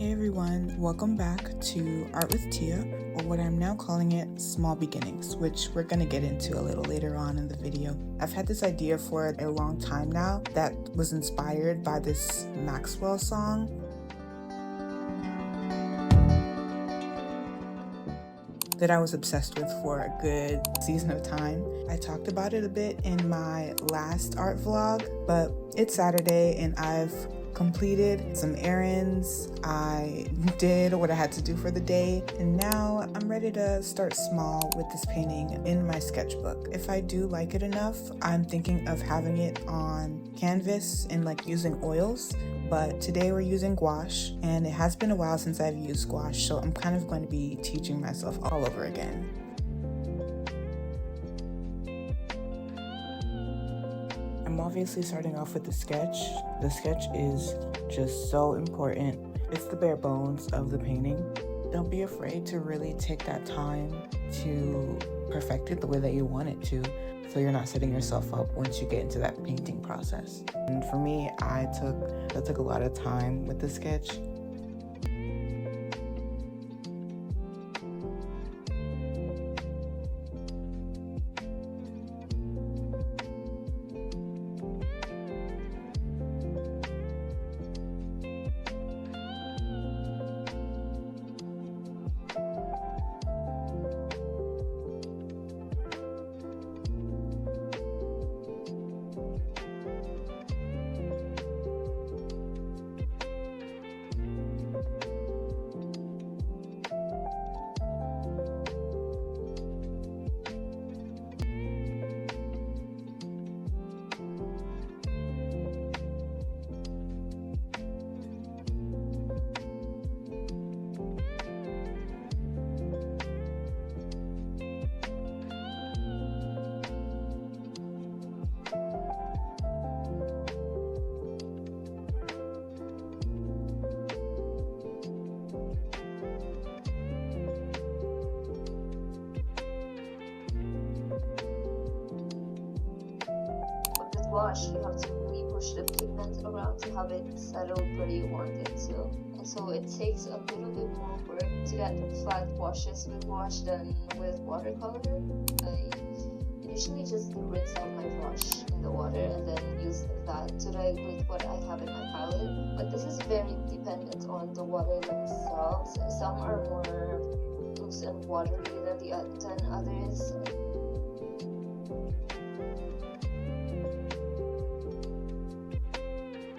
Hey everyone, welcome back to Art with Tia, or what I'm now calling it, Small Beginnings, which we're going to get into a little later on in the video. I've had this idea for a long time now that was inspired by this Maxwell song. That I was obsessed with for a good season of time. I talked about it a bit in my last art vlog, but it's Saturday and I've completed some errands. I did what I had to do for the day, and now I'm ready to start small with this painting in my sketchbook. If I do like it enough, I'm thinking of having it on canvas and using oils. But today we're using gouache, and it has been a while since I've used gouache, so I'm kind of going to be teaching myself all over again. I'm obviously starting off with the sketch. The sketch is just so important. It's the bare bones of the painting. Don't be afraid to really take that time to perfect it the way that you want it to, so you're not setting yourself up once you get into that painting process. And for me, I took a lot of time with the sketch. Gouache, you have to really push the pigment around to have it settle where you want it to. And so it takes a little bit more work to get flat washes with gouache than with watercolor. I usually just rinse out my brush in the water and then use that to dye with what I have in my palette. But this is very dependent on the water themselves. Some are more loose and watery than others.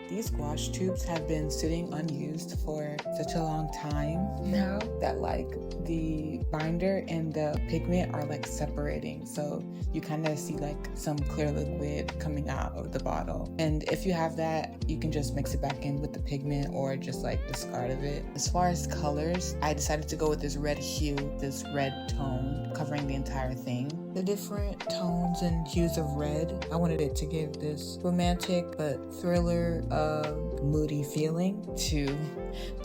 These gouache tubes have been sitting unused for such a long time now that the binder and the pigment are separating. So you kind of see some clear liquid coming out of the bottle. And if you have that, you can just mix it back in with the pigment or just discard of it. As far as colors, I decided to go with this red hue, this red tone covering the entire thing. The different tones and hues of red, I wanted it to give this romantic but thriller, moody feeling to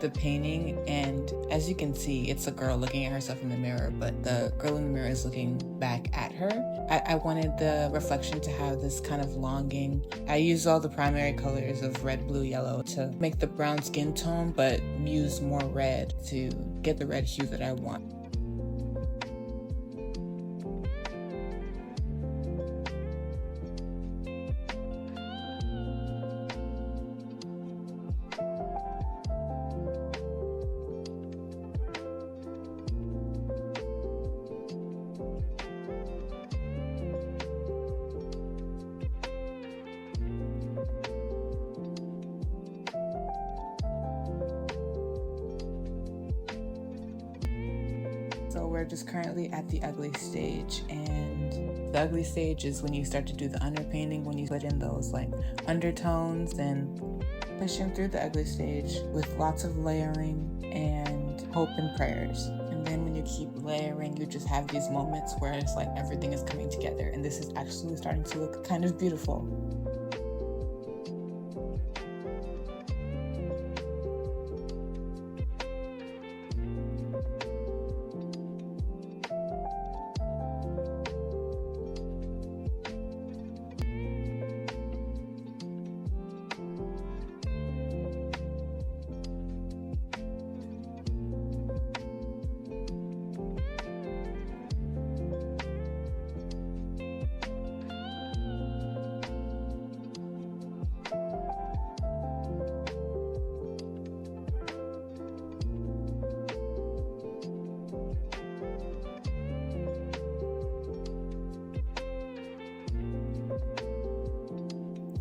the painting. And as you can see, it's a girl looking at herself in the mirror, but the girl in the mirror is looking back at her. I wanted the reflection to have this kind of longing. I used all the primary colors of red, blue, yellow to make the brown skin tone, but use more red to get the red hue that I want. So we're just currently at the ugly stage, and the ugly stage is when you start to do the underpainting, when you put in those undertones and pushing through the ugly stage with lots of layering and hope and prayers. And then when you keep layering, you just have these moments where it's everything is coming together, and this is actually starting to look kind of beautiful.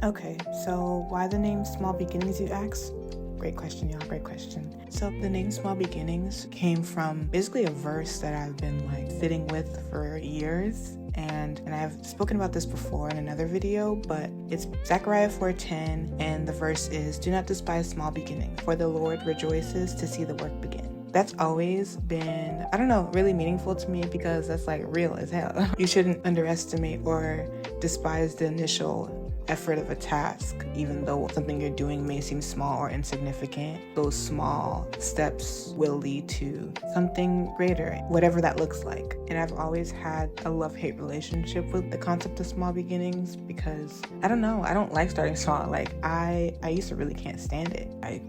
Okay, so why the name Small Beginnings, you ask? Great question, y'all. Great question. So the name Small Beginnings came from basically a verse that I've been like sitting with for years. And I've spoken about this before in another video, but it's Zechariah 4:10, and the verse is, "Do not despise small beginnings, for the Lord rejoices to see the work begin." That's always been, I don't know, really meaningful to me because that's like real as hell. You shouldn't underestimate or despise the initial effort of a task, even though something you're doing may seem small or insignificant. Those small steps will lead to something greater, whatever that looks like. And I've always had a love-hate relationship with the concept of small beginnings because I don't know, I don't like starting small. Like I used to really can't stand it. I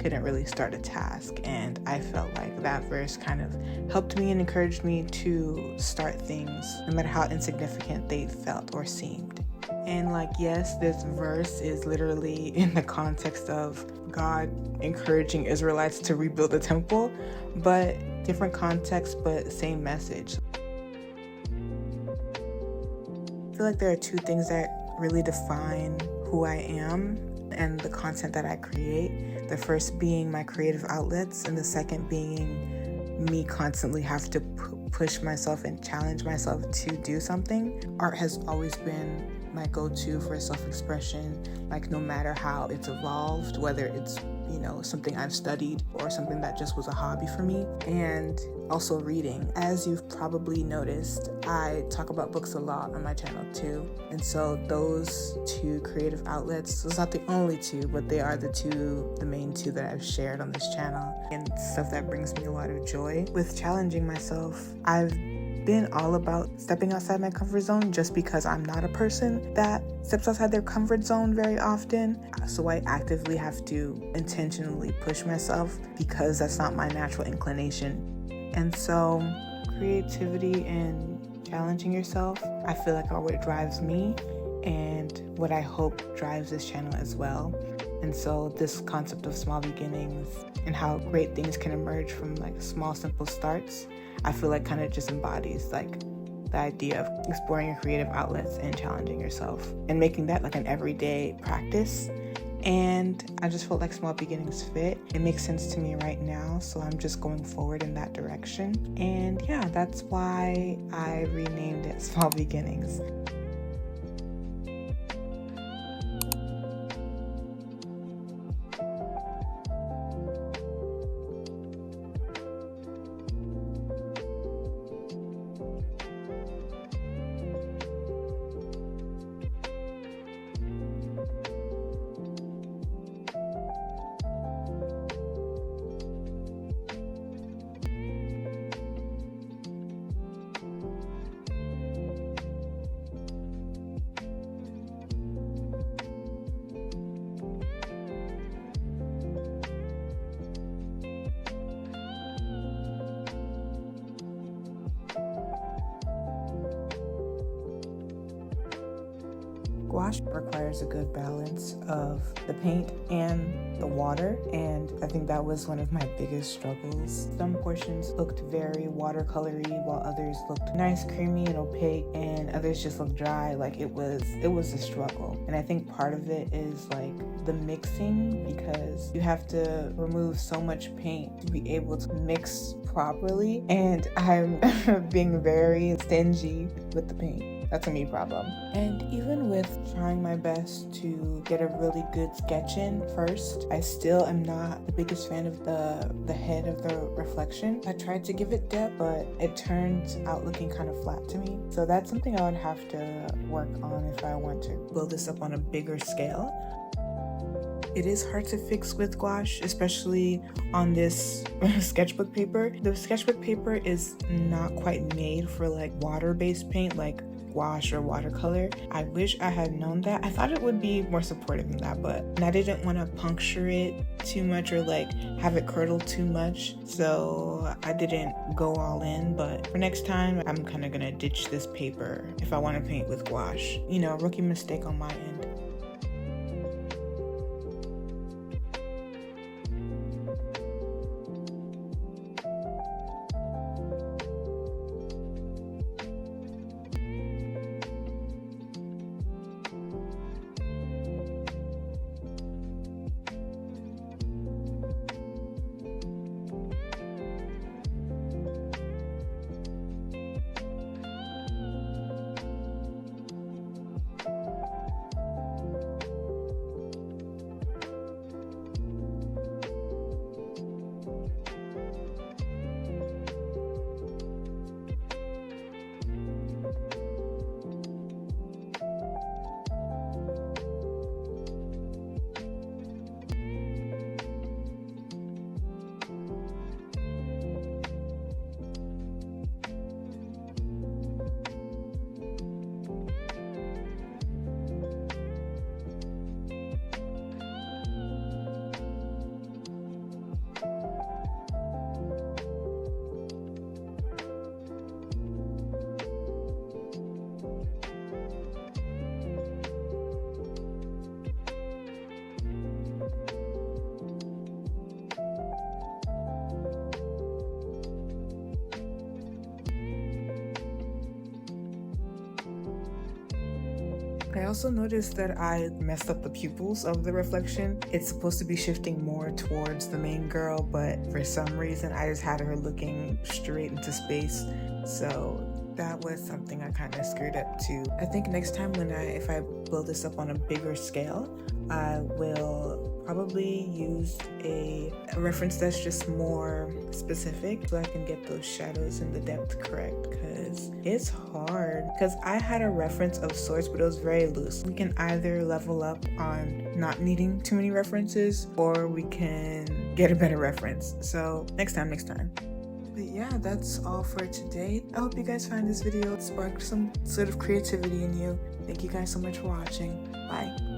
couldn't really start a task, and I felt like that verse kind of helped me and encouraged me to start things no matter how insignificant they felt or seemed. And like, yes, this verse is literally in the context of God encouraging Israelites to rebuild the temple, but different context, but same message. I feel like there are two things that really define who I am and the content that I create. The first being my creative outlets, and the second being me constantly have to push myself and challenge myself to do something. Art has always been my go-to for self-expression, like no matter how it's evolved, whether it's, something I've studied or something that just was a hobby for me. And also reading. As you've probably noticed, I talk about books a lot on my channel too. And so those two creative outlets, it's not the only two, but they are the main two that I've shared on this channel, and stuff that brings me a lot of joy. With challenging myself, I've been all about stepping outside my comfort zone just because I'm not a person that steps outside their comfort zone very often. So I actively have to intentionally push myself because that's not my natural inclination. And so creativity and challenging yourself, I feel like are what drives me and what I hope drives this channel as well. And so this concept of small beginnings and how great things can emerge from like small, simple starts, I feel like kind of just embodies like the idea of exploring your creative outlets and challenging yourself and making that like an everyday practice. And I just felt like small beginnings fit. It makes sense to me right now, so I'm just going forward in that direction. And yeah, that's why I renamed it Small Beginnings. Gouache requires a good balance of the paint and the water, and I think that was one of my biggest struggles. Some portions looked very watercolory while others looked nice, creamy, and opaque, and others just looked dry. Like it was a struggle. And I think part of it is like the mixing, because you have to remove so much paint to be able to mix properly, and I'm being very stingy with the paint. That's a me problem. And even with trying my best to get a really good sketch in first, I still am not the biggest fan of the head of the reflection. I tried to give it depth, but it turned out looking kind of flat to me. So that's something I would have to work on if I want to build this up on a bigger scale. It is hard to fix with gouache, especially on this sketchbook paper. The sketchbook paper is not quite made for like water-based paint like gouache or watercolor. I wish I had known that. I thought it would be more supportive than that, but I didn't want to puncture it too much or like have it curdle too much, so I didn't go all in. But for next time, I'm kind of gonna ditch this paper if I want to paint with gouache. Rookie mistake on my end. I also noticed that I messed up the pupils of the reflection. It's supposed to be shifting more towards the main girl, but for some reason I just had her looking straight into space. So that was something I kind of screwed up too. I think next time if I build this up on a bigger scale, I will probably use a reference that's just more specific so I can get those shadows and the depth correct, because it's hard. Because I had a reference of sorts, but it was very loose. We can either level up on not needing too many references, or we can get a better reference. So next time. But yeah, that's all for today. I hope you guys find this video sparked some sort of creativity in you. Thank you guys so much for watching. Bye.